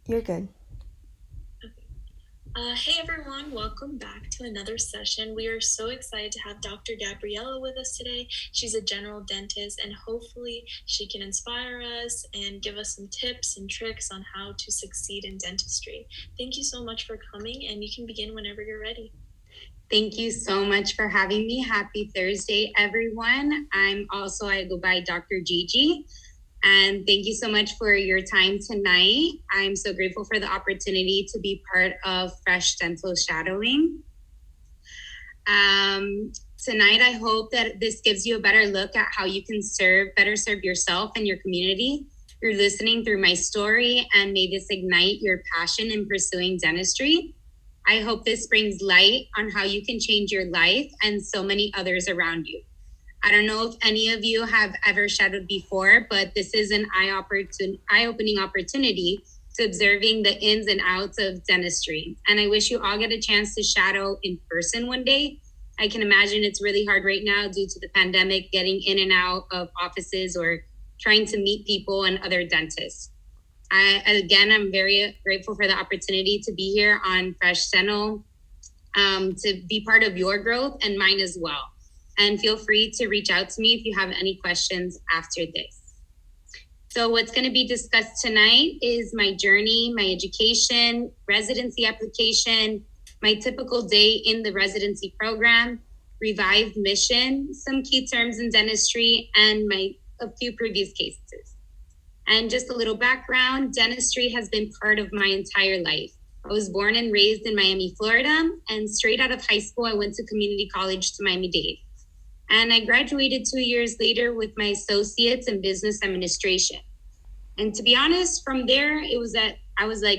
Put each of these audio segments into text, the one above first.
You're good. Hey everyone, welcome back to another session. We are so excited to have Dr. Gabriela with us today. She's a general dentist, and hopefully she can inspire us and give us some tips and tricks on how to succeed in dentistry. Thank you so much for coming, and you can begin whenever you're ready. Thank you so much for having me. Happy Thursday, everyone. I go by Dr. Gigi. And thank you so much for your time tonight. I'm so grateful for the opportunity to be part of Fresh Dental Shadowing. Tonight, I hope that this gives you a better look at how you can better serve yourself and your community. You're listening through my story, and may this ignite your passion in pursuing dentistry. I hope this brings light on how you can change your life and so many others around you. I don't know if any of you have ever shadowed before, but this is an eye-opening opportunity to observing the ins and outs of dentistry. And I wish you all get a chance to shadow in person one day. I can imagine it's really hard right now due to the pandemic, getting in and out of offices or trying to meet people and other dentists. I'm very grateful for the opportunity to be here on Fresh Dental, to be part of your growth and mine as well. And feel free to reach out to me if you have any questions after this. So what's going to be discussed tonight is my journey, my education, residency application, my typical day in the residency program, revived mission, some key terms in dentistry, and a few previous cases. And just a little background, dentistry has been part of my entire life. I was born and raised in Miami, Florida, and straight out of high school, I went to community college to Miami-Dade. And I graduated 2 years later with my associates in business administration. And to be honest, from there, I was at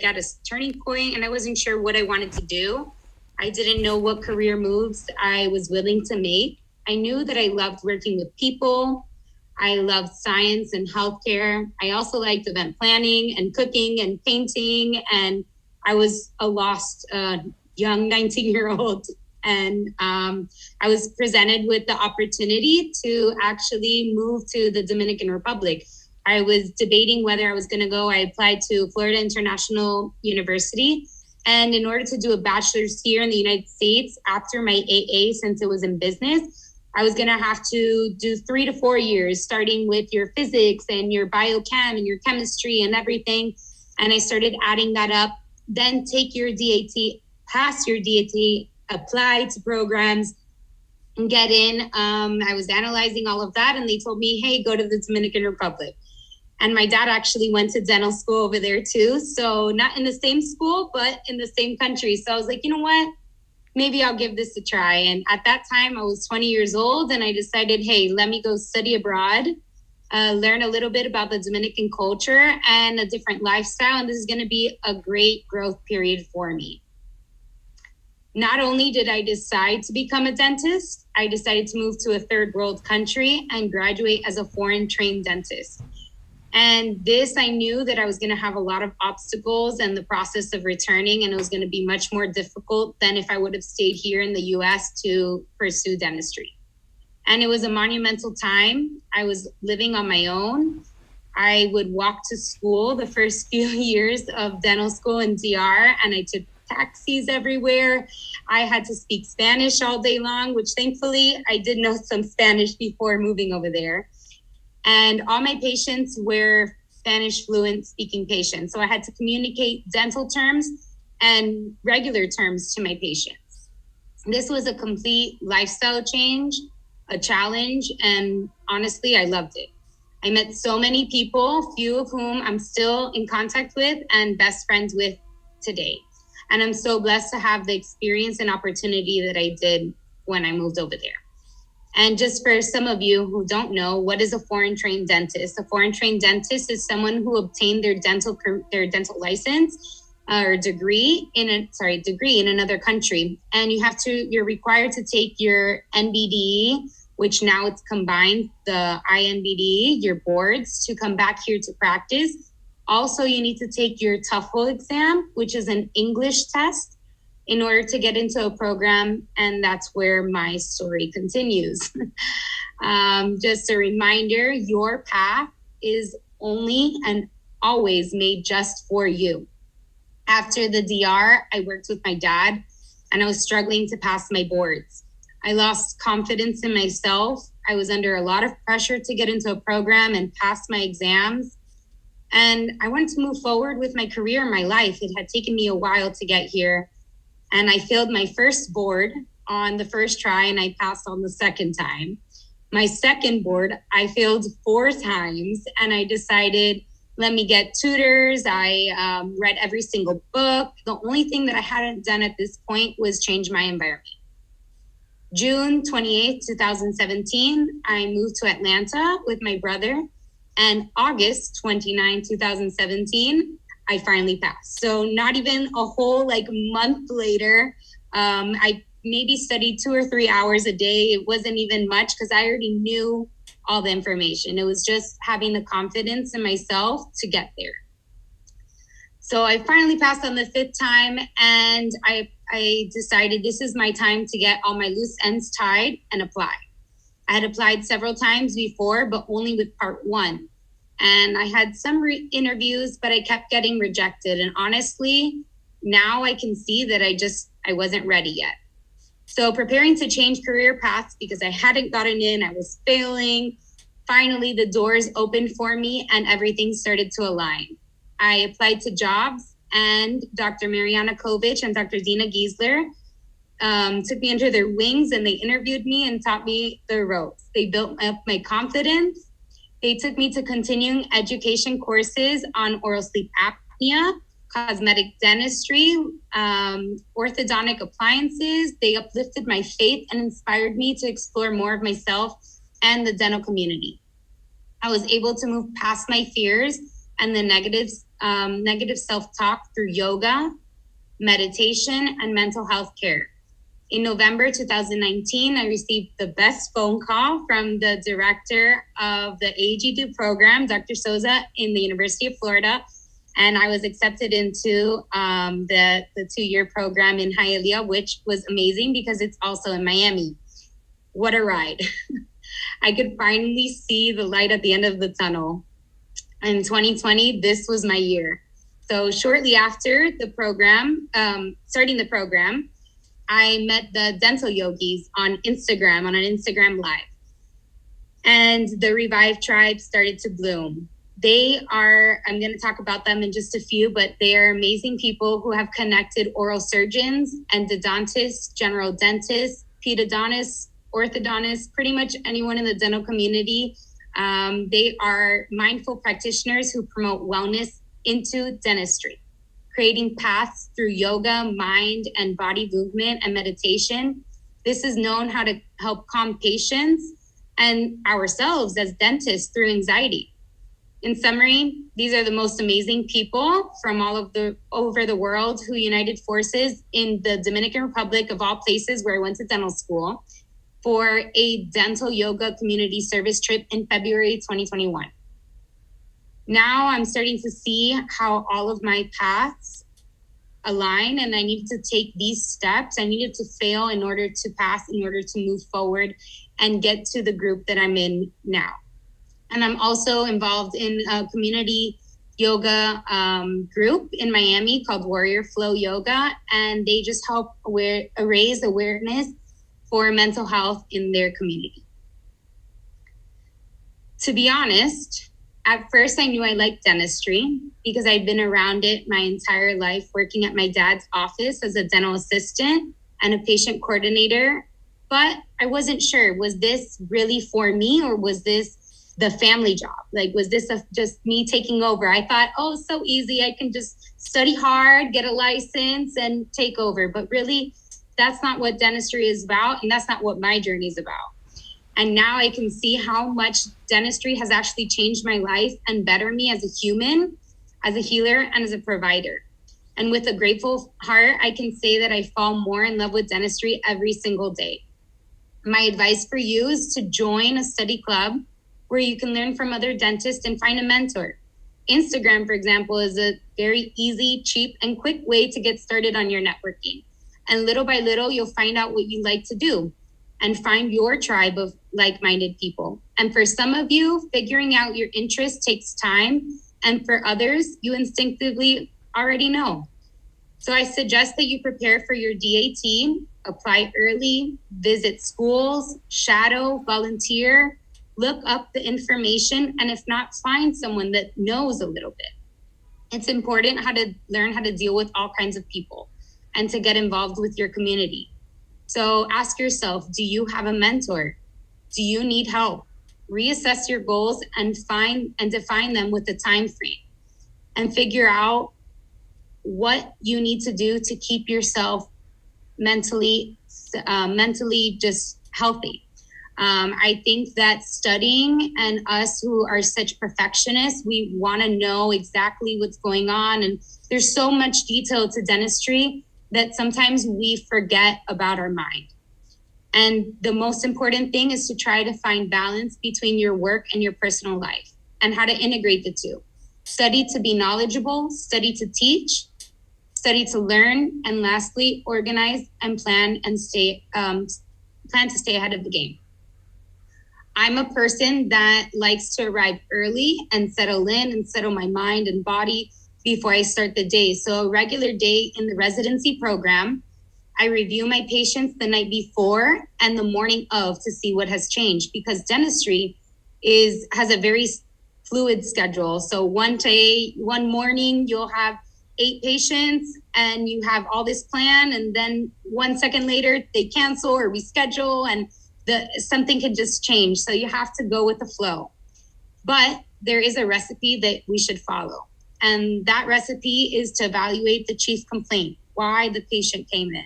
a turning point, and I wasn't sure what I wanted to do. I didn't know what career moves I was willing to make. I knew that I loved working with people. I loved science and healthcare. I also liked event planning and cooking and painting. And I was a lost young 19-year-old. And I was presented with the opportunity to actually move to the Dominican Republic. I was debating whether I was going to go. I applied to Florida International University. And in order to do a bachelor's here in the United States after my AA, since it was in business, I was going to have to do 3 to 4 years, starting with your physics and your biochem and your chemistry and everything. And I started adding that up. Then take your DAT, pass your DAT, apply to programs, and get in. I was analyzing all of that, and they told me, hey, go to the Dominican Republic. And my dad actually went to dental school over there too. So not in the same school, but in the same country. So I was like, you know what? Maybe I'll give this a try. And at that time, I was 20 years old, and I decided, hey, let me go study abroad, learn a little bit about the Dominican culture and a different lifestyle. And this is going to be a great growth period for me. Not only did I decide to become a dentist, I decided to move to a third world country and graduate as a foreign trained dentist. And this, I knew that I was going to have a lot of obstacles in the process of returning, and it was going to be much more difficult than if I would have stayed here in the US to pursue dentistry. And it was a monumental time. I was living on my own. I would walk to school the first few years of dental school in DR, and I took taxis everywhere. I had to speak Spanish all day long, which thankfully I did know some Spanish before moving over there. And all my patients were Spanish fluent speaking patients. So I had to communicate dental terms and regular terms to my patients. This was a complete lifestyle change, a challenge, and honestly, I loved it. I met so many people, few of whom I'm still in contact with and best friends with today. And I'm so blessed to have the experience and opportunity that I did when I moved over there. And just for some of you who don't know, what is a foreign trained dentist? A foreign trained dentist is someone who obtained their dental license or degree in another country. And you're required to take your NBDE, which now it's combined, the INBDE, your boards, to come back here to practice. Also, you need to take your TOEFL exam, which is an English test, in order to get into a program, and that's where my story continues. Just a reminder, your path is only and always made just for you. After the DR, I worked with my dad and I was struggling to pass my boards. I lost confidence in myself. I was under a lot of pressure to get into a program and pass my exams. And I wanted to move forward with my career and my life. It had taken me a while to get here. And I failed my first board on the first try and I passed on the second time. My second board, I failed 4 times and I decided, let me get tutors. I read every single book. The only thing that I hadn't done at this point was change my environment. June 28th, 2017, I moved to Atlanta with my brother. And August 29, 2017, I finally passed. So not even a whole month later, I maybe studied 2 or 3 hours a day. It wasn't even much because I already knew all the information. It was just having the confidence in myself to get there. So I finally passed on the 5th time and I decided this is my time to get all my loose ends tied and apply. I had applied several times before, but only with part 1. And I had some interviews, but I kept getting rejected. And honestly, now I can see that I wasn't ready yet. So preparing to change career paths because I hadn't gotten in, I was failing. Finally, the doors opened for me and everything started to align. I applied to jobs and Dr. Mariana Kovic and Dr. Dina Giesler took me under their wings and they interviewed me and taught me the ropes. They built up my confidence. They took me to continuing education courses on oral sleep apnea, cosmetic dentistry, orthodontic appliances. They uplifted my faith and inspired me to explore more of myself and the dental community. I was able to move past my fears and the negative self-talk through yoga, meditation, and mental health care. In November 2019, I received the best phone call from the director of the AEGO program, Dr. Souza, in the University of Florida. And I was accepted into the 2-year program in Hialeah, which was amazing because it's also in Miami. What a ride. I could finally see the light at the end of the tunnel. In 2020, this was my year. So shortly after the program, starting the program, I met the dental yogis on Instagram, on an Instagram live. And the Revive tribe started to bloom. They are, I'm going to talk about them in just a few, but they are amazing people who have connected oral surgeons, endodontists, general dentists, pedodontists, orthodontists, pretty much anyone in the dental community. They are mindful practitioners who promote wellness into dentistry, creating paths through yoga, mind, and body movement and meditation. This is known how to help calm patients and ourselves as dentists through anxiety. In summary, these are the most amazing people from over the world who united forces in the Dominican Republic, of all places, where I went to dental school, for a dental yoga community service trip in February 2021. Now I'm starting to see how all of my paths align, and I needed to take these steps. I needed to fail in order to pass, in order to move forward and get to the group that I'm in now. And I'm also involved in a community yoga group in Miami called Warrior Flow Yoga, and they just help raise awareness for mental health in their community. To be honest, at first I knew I liked dentistry because I'd been around it my entire life, working at my dad's office as a dental assistant and a patient coordinator. But I wasn't sure, was this really for me, or was this the family job? Like, was this just me taking over? I thought, oh, so easy. I can just study hard, get a license, and take over. But really, that's not what dentistry is about, and that's not what my journey is about. And now I can see how much dentistry has actually changed my life and bettered me as a human, as a healer, and as a provider. And with a grateful heart, I can say that I fall more in love with dentistry every single day. My advice for you is to join a study club where you can learn from other dentists and find a mentor. Instagram, for example, is a very easy, cheap, and quick way to get started on your networking. And little by little, you'll find out what you like to do and find your tribe of like-minded people. And for some of you, figuring out your interests takes time. And for others, you instinctively already know. So I suggest that you prepare for your DAT, apply early, visit schools, shadow, volunteer, look up the information, and if not, find someone that knows a little bit. It's important how to learn how to deal with all kinds of people and to get involved with your community. So ask yourself, do you have a mentor? Do you need help? Reassess your goals and define them with a time frame, and figure out what you need to do to keep yourself mentally just healthy. I think that studying, and us who are such perfectionists, we want to know exactly what's going on. And there's so much detail to dentistry that sometimes we forget about our mind. And the most important thing is to try to find balance between your work and your personal life, and how to integrate the two. Study to be knowledgeable, study to teach, study to learn, and lastly, organize and plan to stay ahead of the game. I'm a person that likes to arrive early and settle in and settle my mind and body before I start the day. So a regular day in the residency program, I review my patients the night before and the morning of to see what has changed, because dentistry has a very fluid schedule. So one morning you'll have 8 patients and you have all this plan, and then 1 second later they cancel or reschedule, and something can just change. So you have to go with the flow. But there is a recipe that we should follow. And that recipe is to evaluate the chief complaint, why the patient came in,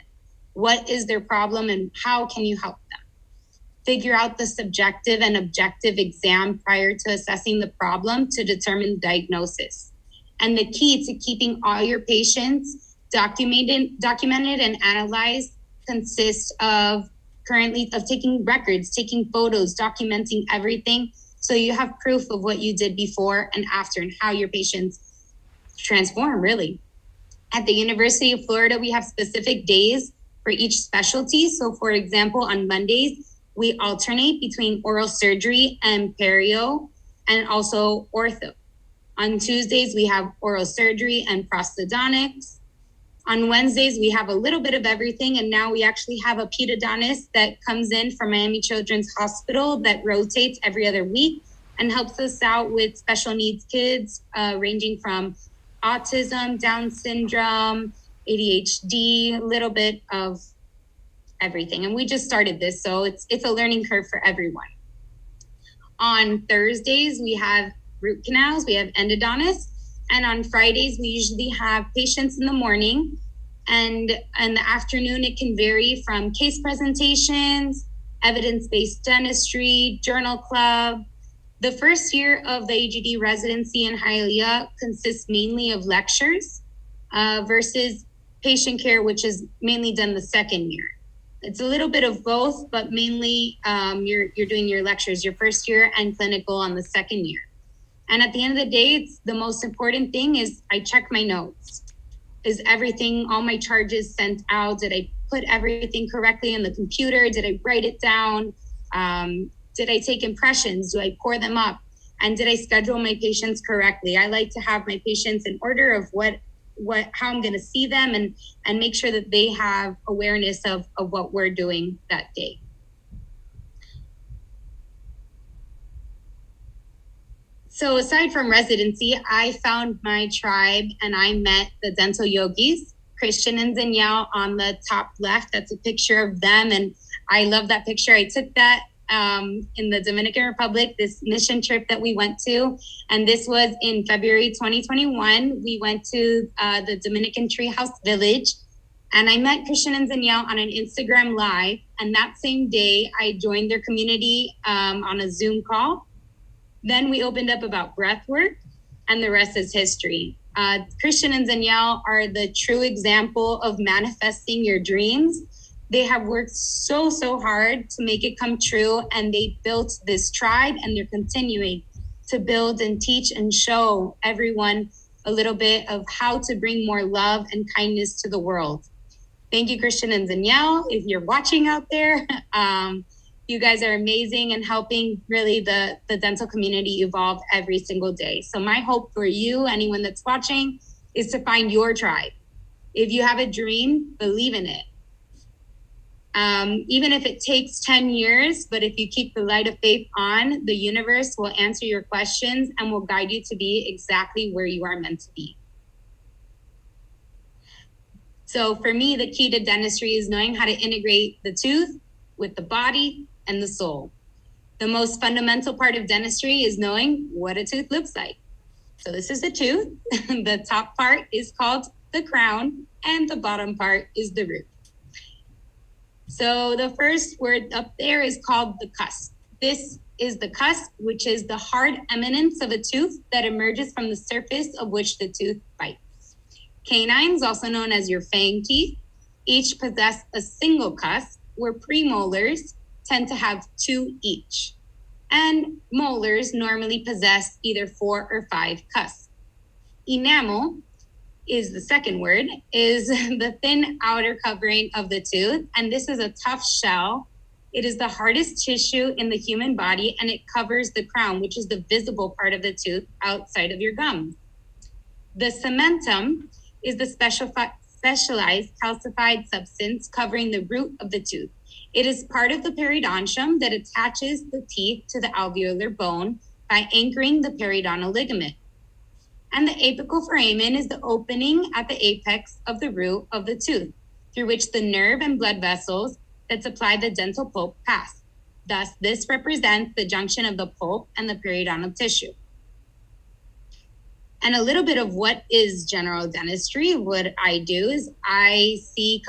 what is their problem, and how can you help them? Figure out the subjective and objective exam prior to assessing the problem to determine diagnosis. And the key to keeping all your patients documented and analyzed consists of taking records, taking photos, documenting everything, so you have proof of what you did before and after, and how your patients transform, really. At the University of Florida, we have specific days for each specialty. So for example, on Mondays, we alternate between oral surgery and perio, and also ortho. On Tuesdays, we have oral surgery and prosthodontics. On Wednesdays, we have a little bit of everything. And now we actually have a pedodontist that comes in from Miami Children's Hospital that rotates every other week and helps us out with special needs kids, ranging from autism, Down syndrome, ADHD, a little bit of everything. And we just started this, so it's a learning curve for everyone. On Thursdays, we have root canals, we have endodontists. And on Fridays, we usually have patients in the morning, and in the afternoon, it can vary from case presentations, evidence-based dentistry, journal club. The first year of the AEGO residency in Hialeah consists mainly of lectures versus patient care, which is mainly done the second year. It's a little bit of both, but mainly you're doing your lectures your first year and clinical on the second year. And at the end of the day, the most important thing is I check my notes. Is everything, all my charges sent out? Did I put everything correctly in the computer? Did I write it down? Did I take impressions? Do I pour them up? And did I schedule my patients correctly? I like to have my patients in order of how I'm going to see them, and make sure that they have awareness of what we're doing that day. So aside from residency, I found my tribe and I met the dental yogis, Christian and Danielle on the top left. That's a picture of them. And I love that picture. I took that in the Dominican Republic, this mission trip that we went to. And this was in February 2021. We went to the Dominican Treehouse Village. And I met Christian and Danielle on an Instagram Live. And that same day, I joined their community on a Zoom call. Then we opened up about breath work, and the rest is history. Christian and Danielle are the true example of manifesting your dreams. They have worked so hard to make it come true, and they built this tribe, and they're continuing to build and teach and show everyone a little bit of how to bring more love and kindness to the world. Thank you, Christian and Danielle, if you're watching out there. You guys are amazing and helping really the dental community evolve every single day. So my hope for you, anyone that's watching, is to find your tribe. If you have a dream, believe in it. Even if it takes 10 years, but if you keep the light of faith on, the universe will answer your questions and will guide you to be exactly where you are meant to be. So for me, the key to dentistry is knowing how to integrate the tooth with the body and the soul. The most fundamental part of dentistry is knowing what a tooth looks like. So this is the tooth. The top part is called the crown, and the bottom part is the root. So the first word up there is called the cusp. This is the cusp, which is the hard eminence of a tooth that emerges from the surface of which the tooth bites. Canines, also known as your fang teeth, each possess a single cusp, where premolars tend to have 2 each. And molars normally possess either 4 or 5 cusps. Enamel is the second word, is the thin outer covering of the tooth. And this is a tough shell. It is the hardest tissue in the human body, and it covers the crown, which is the visible part of the tooth outside of your gums. The cementum is the specialized calcified substance covering the root of the tooth. It is part of the periodontium that attaches the teeth to the alveolar bone by anchoring the periodontal ligament. And the apical foramen is the opening at the apex of the root of the tooth, through which the nerve and blood vessels that supply the dental pulp pass. Thus, this represents the junction of the pulp and the periodontal tissue. And a little bit of what is general dentistry. What I do is I see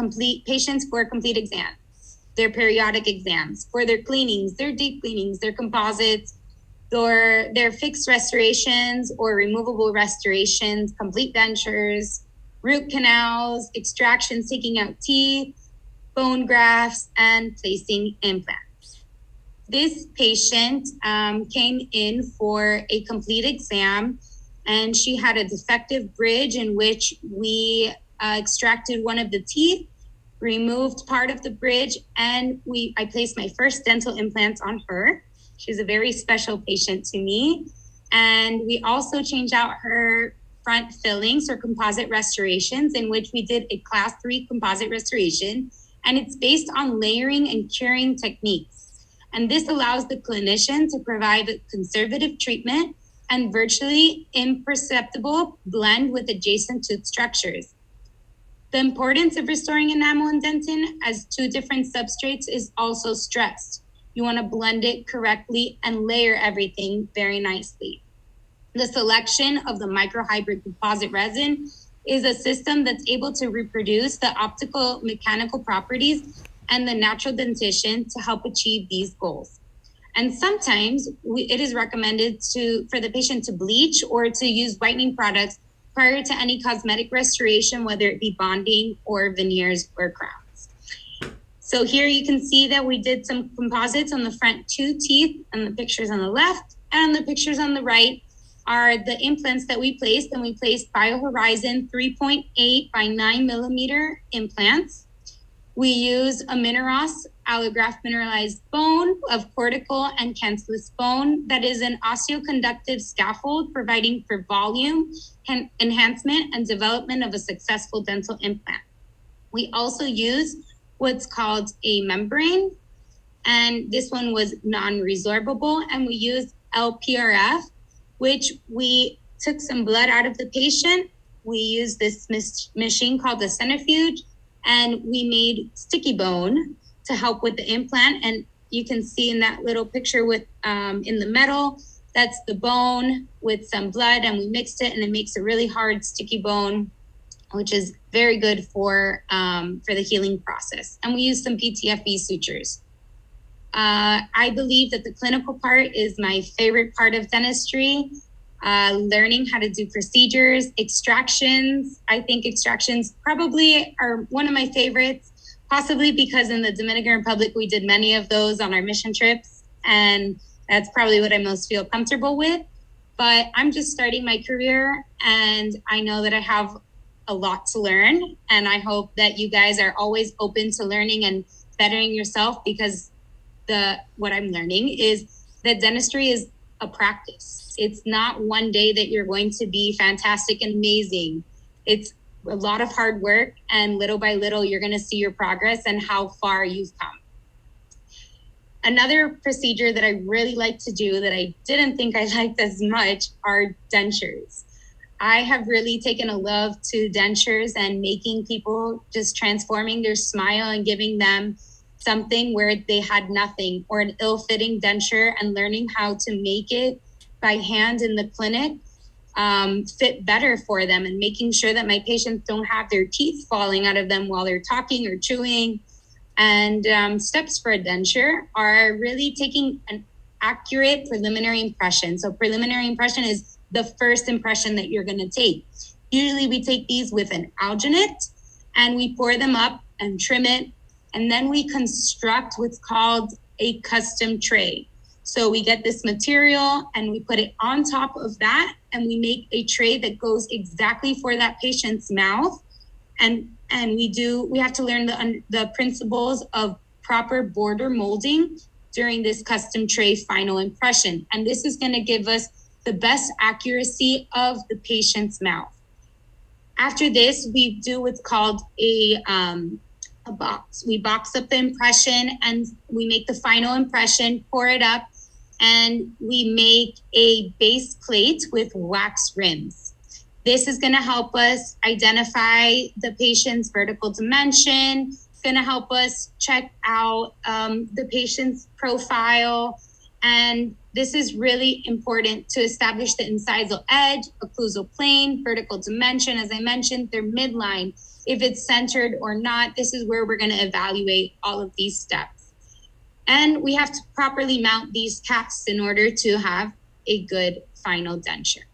patients for complete exams, their periodic exams, for their cleanings, their deep cleanings, their composites, or their fixed restorations or removable restorations, complete dentures, root canals, extractions, taking out teeth, bone grafts, and placing implants. This patient came in for a complete exam, and she had a defective bridge in which we extracted one of the teeth, removed part of the bridge, and I placed my first dental implants on her. She's a very special patient to me. And we also changed out her front fillings or composite restorations, in which we did a class 3 composite restoration. And it's based on layering and curing techniques. And this allows the clinician to provide a conservative treatment and virtually imperceptible blend with adjacent tooth structures. The importance of restoring enamel and dentin as 2 different substrates is also stressed. You want to blend it correctly and layer everything very nicely. The selection of the microhybrid composite resin is a system that's able to reproduce the optical mechanical properties and the natural dentition to help achieve these goals. And sometimes it is recommended for the patient to bleach or to use whitening products prior to any cosmetic restoration, whether it be bonding or veneers or crowns. So here you can see that we did some composites on the front 2 teeth, and the pictures on the left and the pictures on the right are the implants that we placed, and we placed BioHorizon 3.8 by 9 millimeter implants. We use a Mineros allograft mineralized bone of cortical and cancellous bone that is an osteoconductive scaffold providing for volume and enhancement and development of a successful dental implant. We also use what's called a membrane, and this one was non-resorbable, and we used LPRF, which we took some blood out of the patient. We used this machine called the centrifuge, and we made sticky bone to help with the implant. And you can see in that little picture with in the metal, that's the bone with some blood, and we mixed it, and it makes a really hard sticky bone, which is very good for the healing process. And we used some PTFE sutures. I believe that the clinical part is my favorite part of dentistry. Learning how to do procedures, extractions. I think extractions probably are one of my favorites, possibly because in the Dominican Republic, we did many of those on our mission trips. And that's probably what I most feel comfortable with. But I'm just starting my career, and I know that I have a lot to learn. And I hope that you guys are always open to learning and bettering yourself, because what I'm learning is that dentistry is a practice. It's not one day that you're going to be fantastic and amazing. It's a lot of hard work, and little by little, you're going to see your progress and how far you've come. Another procedure that I really like to do that I didn't think I liked as much are dentures. I have really taken a love to dentures and making people, just transforming their smile and giving them something where they had nothing, or an ill-fitting denture, and learning how to make it by hand in the clinic fit better for them, and making sure that my patients don't have their teeth falling out of them while they're talking or chewing. And steps for a denture are really taking an accurate preliminary impression. So preliminary impression is the first impression that you're going to take. Usually we take these with an alginate and we pour them up and trim it. And then we construct what's called a custom tray. So we get this material and we put it on top of that, and we make a tray that goes exactly for that patient's mouth. And we have to learn the principles of proper border molding during this custom tray final impression. And this is going to give us the best accuracy of the patient's mouth. After this, we do what's called a box. We box up the impression and we make the final impression, pour it up, and we make a base plate with wax rims. This is going to help us identify the patient's vertical dimension. It's going to help us check out the patient's profile. And this is really important to establish the incisal edge, occlusal plane, vertical dimension. As I mentioned, their midline, if it's centered or not. This is where we're going to evaluate all of these steps. And we have to properly mount these caps in order to have a good final denture.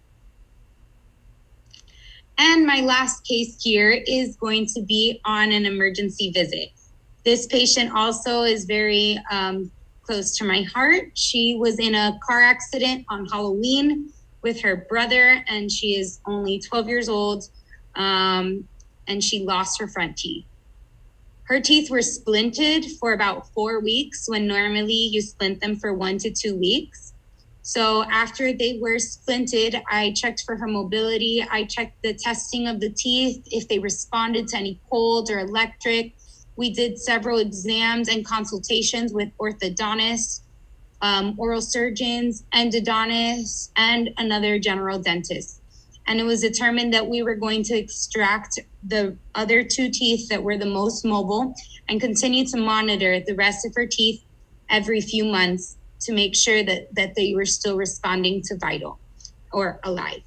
And my last case here is going to be on an emergency visit. This patient also is very close to my heart. She was in a car accident on Halloween with her brother, and she is only 12 years old, and she lost her front teeth. Her teeth were splinted for about 4 weeks, when normally you splint them for 1 to 2 weeks. So after they were splinted, I checked for her mobility. I checked the testing of the teeth, if they responded to any cold or electric. We did several exams and consultations with orthodontists, oral surgeons, endodontists, and another general dentist. And it was determined that we were going to extract the other 2 teeth that were the most mobile and continue to monitor the rest of her teeth every few months to make sure that they were still responding to vital or alive.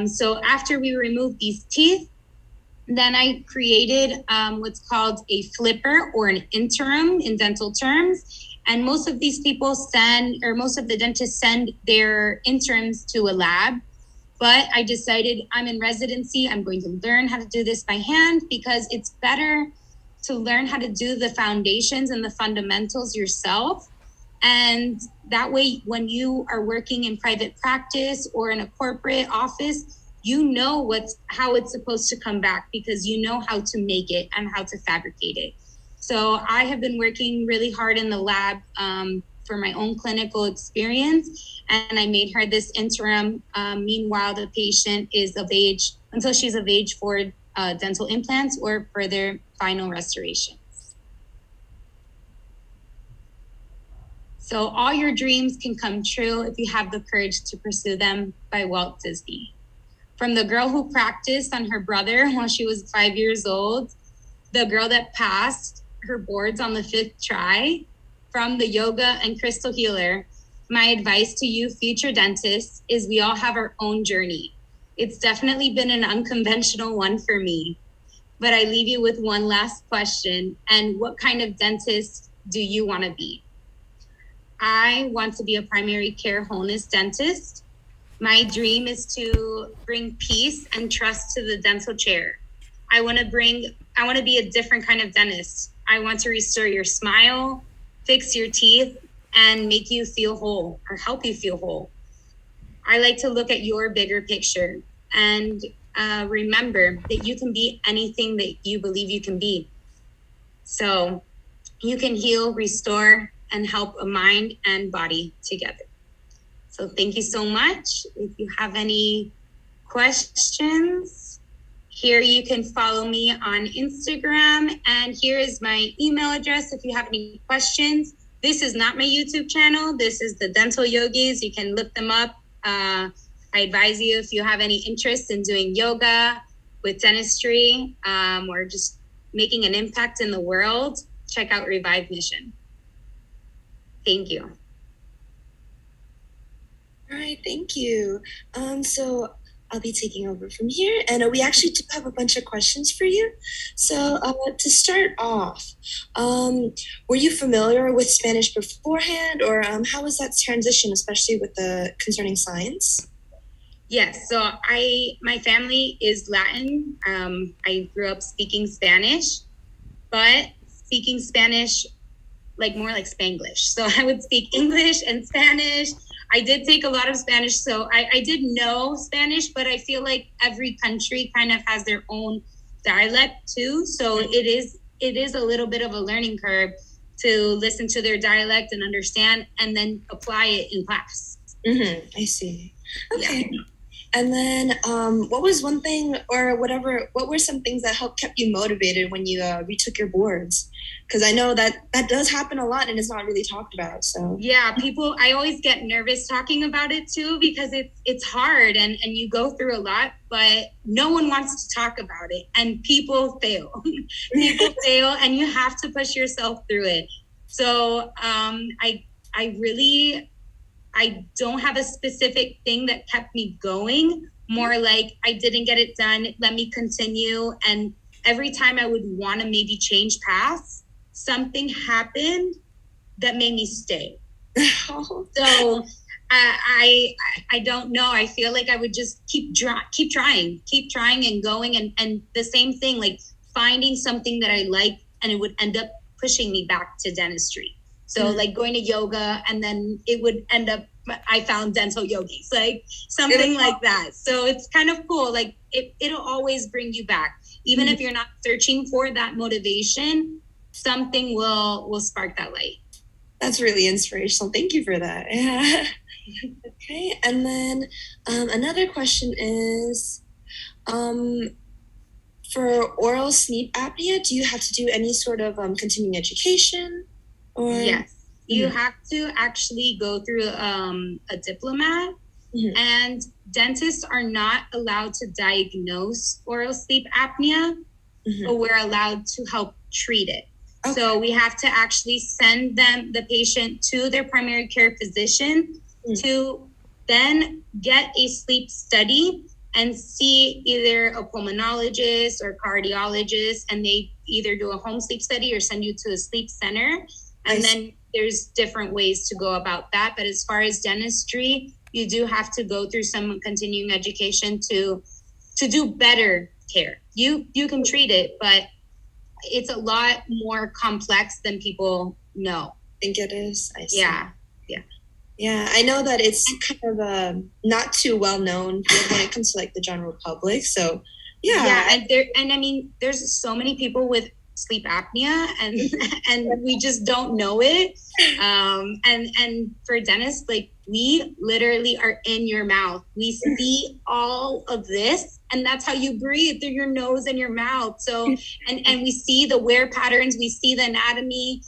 So after we removed these teeth, then I created what's called a flipper, or an interim in dental terms. And most of these people most of the dentists send their interims to a lab. But I decided, I'm in residency, I'm going to learn how to do this by hand, because it's better to learn how to do the foundations and the fundamentals yourself. And that way, when you are working in private practice or in a corporate office, you know how it's supposed to come back, because you know how to make it and how to fabricate it. So I have been working really hard in the lab for my own clinical experience, and I made her this interim. Meanwhile, the patient is of age, until she's of age for dental implants or further final restorations. So All Your Dreams Can Come True If You Have the Courage to Pursue Them, by Walt Disney. From the girl who practiced on her brother while she was 5 years old, the girl that passed her boards on the 5th try, from the yoga and crystal healer, my advice to you future dentists is we all have our own journey. It's definitely been an unconventional one for me, but I leave you with one last question. And what kind of dentist do you want to be? I want to be a primary care wholeness dentist. My dream is to bring peace and trust to the dental chair. I want to be a different kind of dentist. I want to restore your smile, fix your teeth, and make you feel whole, or help you feel whole. I like to look at your bigger picture and remember that you can be anything that you believe you can be. So you can heal, restore, and help a mind and body together. So thank you so much. If you have any questions, Here you can follow me on Instagram, and here is my email address if you have any questions. This is not my YouTube channel. This is the Dental Yogis. You can look them up. I advise you, if you have any interest in doing yoga with dentistry, or just making an impact in the world, check out Revive Mission. Thank you. All right, thank you. So I'll be taking over from here, and we actually do have a bunch of questions for you. So to start off, were you familiar with Spanish beforehand, or how was that transition, especially with the concerning science? Yes, so my family is Latin. I grew up speaking Spanish, but speaking Spanish more like Spanglish. So I would speak English and Spanish. I did take a lot of Spanish, so I did know Spanish, but I feel like every country kind of has their own dialect too. So it is a little bit of a learning curve to listen to their dialect and understand, and then apply it in class. I see. Okay. Yeah. And then what was one thing, or whatever, what were some things that kept you motivated when you retook your boards? Because I know that does happen a lot and it's not really talked about. So yeah, I always get nervous talking about it too, because it's hard and you go through a lot, but no one wants to talk about it, and people fail. People fail, and you have to push yourself through it. So I don't have a specific thing that kept me going, more like I didn't get it done, let me continue. And every time I would want to maybe change paths, something happened that made me stay. So I don't know. I feel like I would just keep trying and going. And the same thing, like finding something that I like, and it would end up pushing me back to dentistry. So like going to yoga, and then it would end up, I found dental yogis, like something like that. So it's kind of cool. Like it'll always bring you back. Even if you're not searching for that motivation, something will spark that light. That's really inspirational. Thank you for that. Yeah. Okay. And then another question is, for oral sleep apnea, do you have to do any sort of continuing education? Or? Yes, you have to actually go through a diplomat, and dentists are not allowed to diagnose oral sleep apnea, but we're allowed to help treat it. Okay. So we have to actually send the patient to their primary care physician to then get a sleep study and see either a pulmonologist or cardiologist, and they either do a home sleep study or send you to a sleep center. And then there's different ways to go about that. But as far as dentistry, you do have to go through some continuing education to do better care. You can treat it, but it's a lot more complex than people know. I think it is. I see. Yeah. Yeah, I know that it's kind of not too well known when it comes to like the general public. So yeah. And I mean, there's so many people with sleep apnea, and we just don't know it. And for dentists, like, we literally are in your mouth. We see all of this, and that's how you breathe, through your nose and your mouth. So, and we see the wear patterns, we see the anatomy.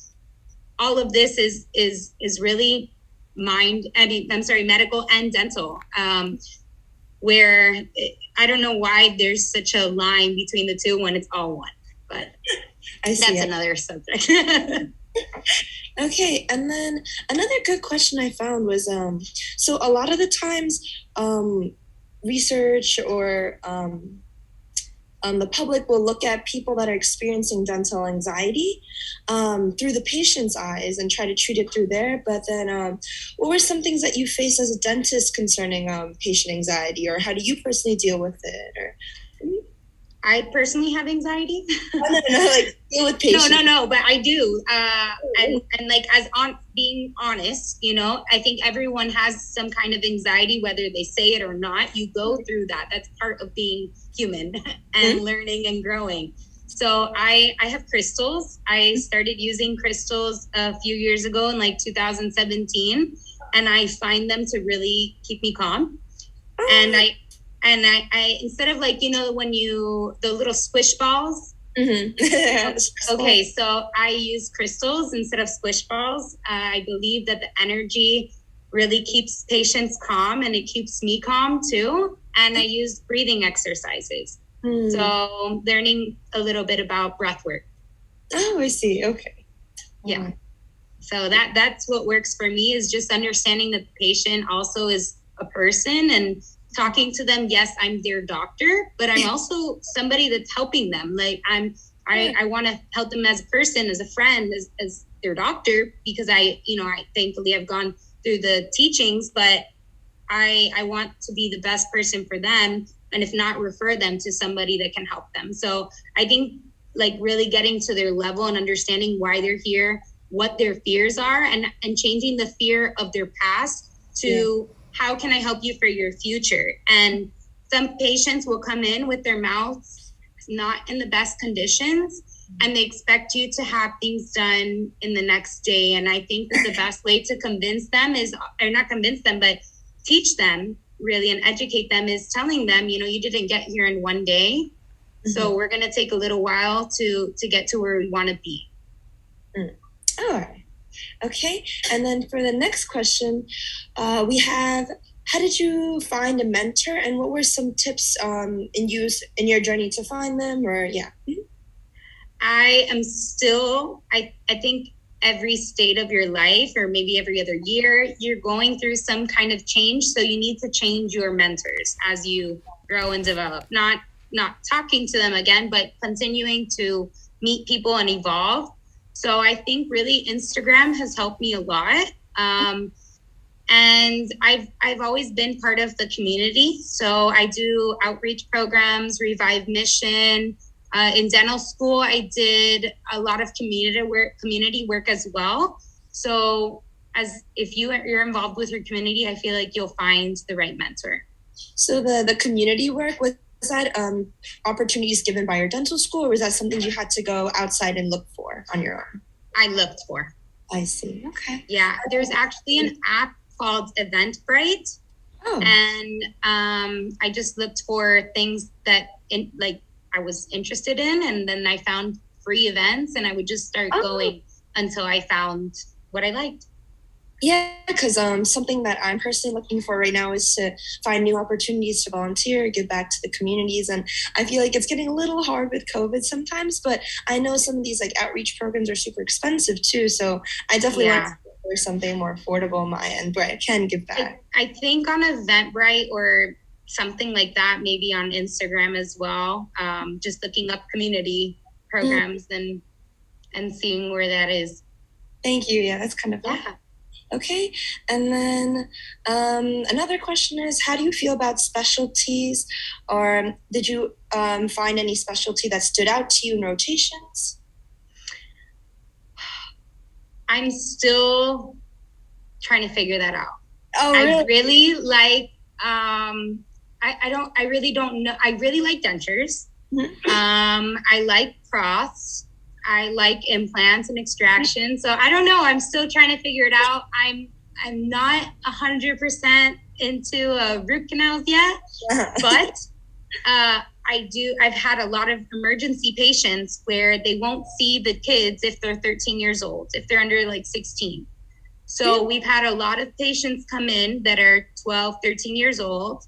All of this is really medical and dental. Where I don't know why there's such a line between the two when it's all one, but that's another subject. Okay, and then another good question I found was, so a lot of the times research or the public will look at people that are experiencing dental anxiety through the patient's eyes and try to treat it through there. But then what were some things that you face as a dentist concerning patient anxiety, or how do you personally deal with it? Or I personally have anxiety. No, like deal with patients. No, but I do. And like, being honest, I think everyone has some kind of anxiety, whether they say it or not. You go through that. That's part of being human and learning and growing. So I have crystals. I started using crystals a few years ago in like 2017, and I find them to really keep me calm. And And I instead of like, when the little squish balls. Mm-hmm. Okay, so I use crystals instead of squish balls. I believe that the energy really keeps patients calm, and it keeps me calm too. And I use breathing exercises. So learning a little bit about breath work. Oh, I see. Okay. Yeah. So that's what works for me, is just understanding that the patient also is a person and talking to them. Yes, I'm their doctor, but I'm also somebody that's helping them. Like I want to help them as a person, as a friend, as their doctor, because I thankfully I've gone through the teachings, but I want to be the best person for them. And if not, refer them to somebody that can help them. So I think like really getting to their level and understanding why they're here, what their fears are, and changing the fear of their past to how can I help you for your future? And some patients will come in with their mouths not in the best conditions, and they expect you to have things done in the next day. And I think that the best way to convince them is, or not convince them, but teach them really and educate them, is telling them, you didn't get here in one day. So we're going to take a little while to get to where we want to be. All right. Okay. And then for the next question, we have, how did you find a mentor, and what were some tips in your journey to find them? Or I am still, I think every state of your life, or maybe every other year, you're going through some kind of change. So you need to change your mentors as you grow and develop. Not talking to them again, but continuing to meet people and evolve. So I think really Instagram has helped me a lot. And I've always been part of the community. So I do outreach programs, Revive Mission. In dental school, I did a lot of community work as well. So as if you're involved with your community, I feel like you'll find the right mentor. So the community work, was that opportunities given by your dental school, or was that something you had to go outside and look for on your own? I looked for. I see. Okay. Yeah, there's actually an app called Eventbrite. Oh. And I just looked for things that I was interested in, and then I found free events, and I would just start going until I found what I liked. Yeah, because something that I'm personally looking for right now is to find new opportunities to volunteer, give back to the communities. And I feel like it's getting a little hard with COVID sometimes, but I know some of these like outreach programs are super expensive too. So I definitely want to look for something more affordable on my end where I can give back. I think on Eventbrite or something like that, maybe on Instagram as well, just looking up community programs and seeing where that is. Thank you. Yeah, that's kind of fun. Okay, and then another question is, how do you feel about specialties, or did you find any specialty that stood out to you in rotations? I'm still trying to figure that out. Oh, really? I really like, I really don't know. I really like dentures. I like cross. I like implants and extraction. So I don't know. I'm still trying to figure it out. I'm not 100% into root canals yet, but I've had a lot of emergency patients where they won't see the kids if they're 13 years old, if they're under like 16. So we've had a lot of patients come in that are 12, 13 years old,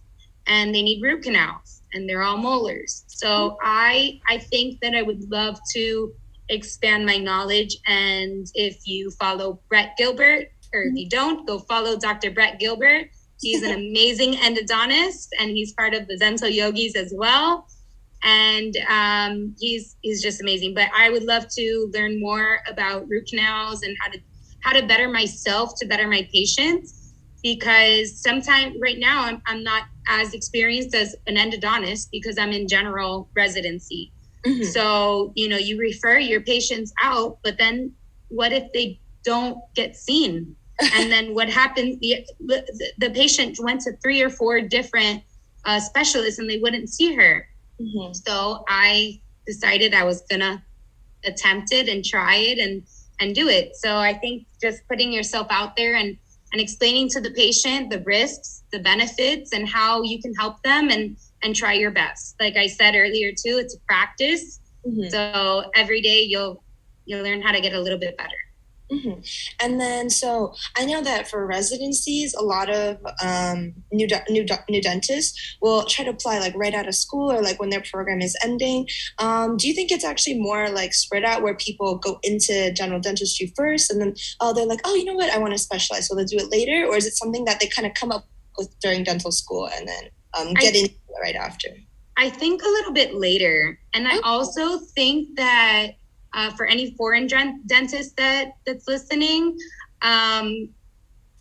and they need root canals, and they're all molars. So I think that I would love to expand my knowledge. And if you follow Brett Gilbert, or if you don't, go follow Dr. Brett Gilbert. He's an amazing endodontist, and he's part of the Dental Yogis as well. And he's just amazing. But I would love to learn more about root canals and how to better myself to better my patients, because sometimes right now I'm not as experienced as an endodontist because I'm in general residency. So, you refer your patients out, but then what if they don't get seen? And then what happens? The patient went to 3 or 4 different specialists and they wouldn't see her. So I decided I was going to attempt it and try it and do it. So I think just putting yourself out there and and explaining to the patient the risks, the benefits, and how you can help them, and try your best. Like I said earlier too, it's a practice. Mm-hmm. So every day you'll learn how to get a little bit better. Mm-hmm. And then, so I know that for residencies, a lot of new dentists will try to apply like right out of school or like when their program is ending. Do you think it's actually more like spread out where people go into general dentistry first and then, they're like, oh, you know what, I want to specialize, so they'll do it later? Or is it something that they kind of come up with during dental school and then get into it right after? I think a little bit later. And I also think that for any foreign dentist that's listening,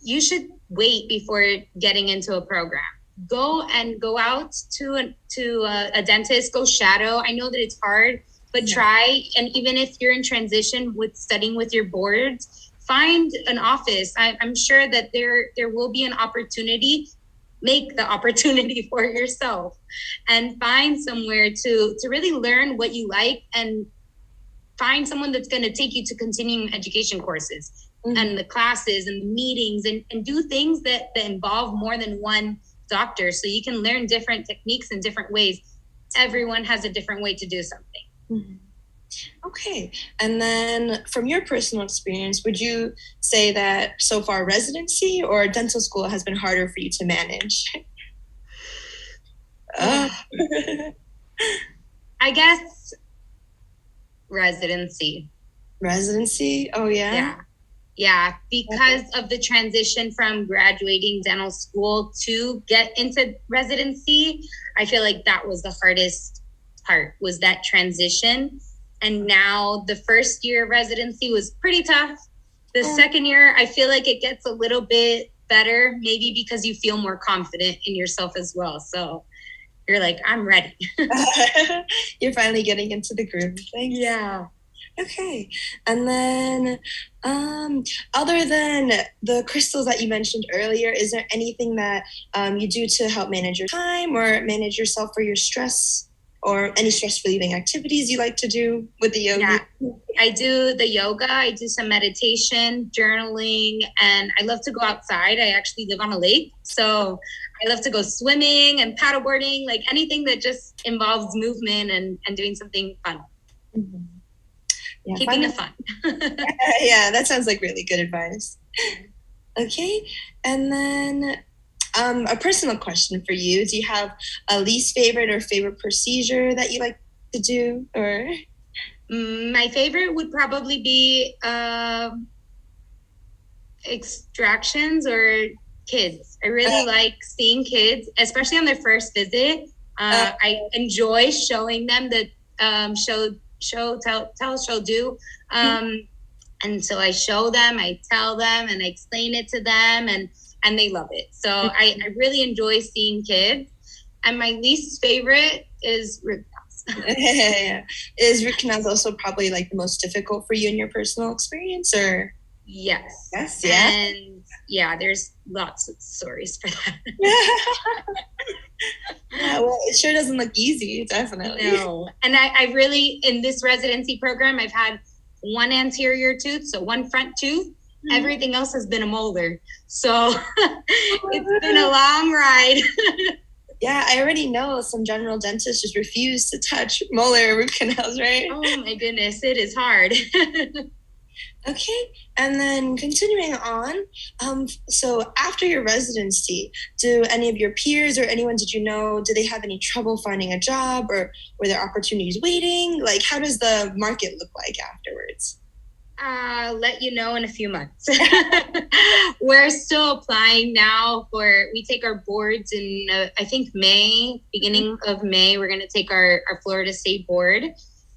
you should wait before getting into a program. Go out to a dentist, go shadow. I know that it's hard, but try. And even if you're in transition with studying with your boards, find an office. I'm sure that there will be an opportunity. Make the opportunity for yourself and find somewhere to really learn what you like, and find someone that's going to take you to continuing education courses and the classes and the meetings, and do things that involve more than one doctor, so you can learn different techniques in different ways. Everyone has a different way to do something. Mm-hmm. Okay. And then from your personal experience, would you say that so far residency or dental school has been harder for you to manage? I guess residency. Oh, yeah? Yeah, because of the transition from graduating dental school to get into residency, I feel like that was the hardest part, was that transition. And now the first year of residency was pretty tough. The second year, I feel like it gets a little bit better, maybe because you feel more confident in yourself as well. So you're like, I'm ready. You're finally getting into the groove of things. Yeah. Okay. And then other than the crystals that you mentioned earlier, is there anything that you do to help manage your time or manage yourself for your stress, or any stress relieving activities you like to do with the yoga? Yeah, I do the yoga. I do some meditation, journaling, and I love to go outside. I actually live on a lake, so I love to go swimming and paddleboarding, like anything that just involves movement and doing something fun. Mm-hmm. Yeah, keeping it fun. Yeah, that sounds like really good advice. Okay, and then a personal question for you. Do you have a least favorite or favorite procedure that you like to do? Or my favorite would probably be extractions or kids. I really like seeing kids, especially on their first visit. I enjoy showing them the tell, do. And so I show them, I tell them, and I explain it to them, and they love it. So I really enjoy seeing kids. And my least favorite is root canals. Yeah. Is root canals also probably like the most difficult for you in your personal experience, or? Yes. Yes, yeah. And yeah, there's lots of stories for that. Yeah, well, it sure doesn't look easy, definitely. No. And I really, in this residency program, I've had one anterior tooth, so one front tooth. Mm-hmm. Everything else has been a molar. So it's been a long ride. Yeah, I already know some general dentists just refuse to touch molar root canals, right? Oh my goodness, it is hard. Okay, and then continuing on, so after your residency, do any of your peers or anyone did you know, do they have any trouble finding a job, or were there opportunities waiting? Like, how does the market look like afterwards? I'll let you know in a few months. We're still applying now we take our boards in, I think beginning of May, we're going to take our Florida State board.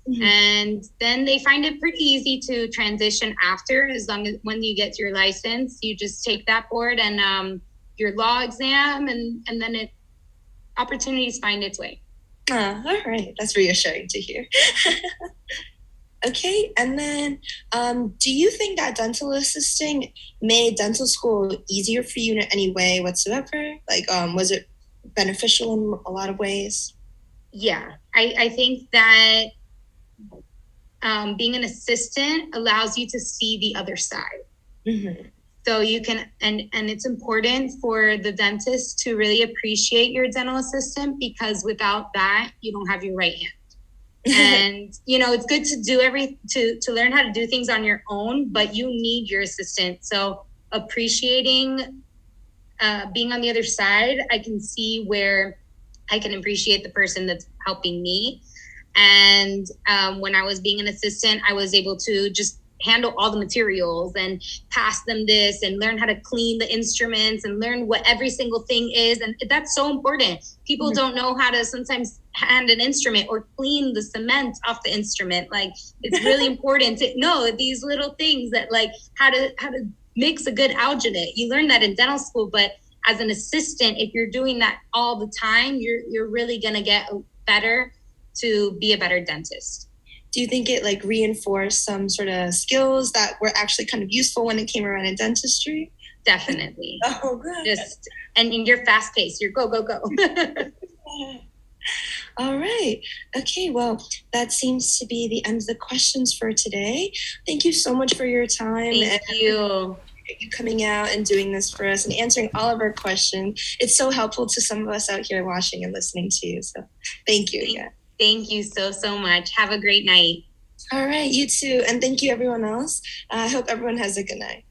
Mm-hmm. And then they find it pretty easy to transition after, as long as when you get your license, you just take that board and your law exam, and then opportunities find its way. All right. That's reassuring to hear. Okay. And then do you think that dental assisting made dental school easier for you in any way whatsoever? Like, was it beneficial in a lot of ways? Yeah, I think that being an assistant allows you to see the other side. Mm-hmm. So you can, and it's important for the dentist to really appreciate your dental assistant, because without that, you don't have your right hand. And, you know, it's good to do to learn how to do things on your own, but you need your assistant. So appreciating, being on the other side, I can see where I can appreciate the person that's helping me. And when I was being an assistant, I was able to just handle all the materials and pass them this and learn how to clean the instruments and learn what every single thing is. And that's so important. People don't know how to sometimes hand an instrument or clean the cement off the instrument. Like, it's really important to know these little things, that like how to mix a good alginate. You learn that in dental school, but as an assistant, if you're doing that all the time, you're really gonna get better to be a better dentist. Do you think it like reinforced some sort of skills that were actually kind of useful when it came around in dentistry? Definitely. Oh, good. And you're fast paced. You're go, go, go. All right. Okay. Well, that seems to be the end of the questions for today. Thank you so much for your time. Thank you. You coming out and doing this for us and answering all of our questions. It's so helpful to some of us out here watching and listening to you. So thank you again. Thank you so much. Have a great night. All right, you too. And thank you, everyone else. I hope everyone has a good night.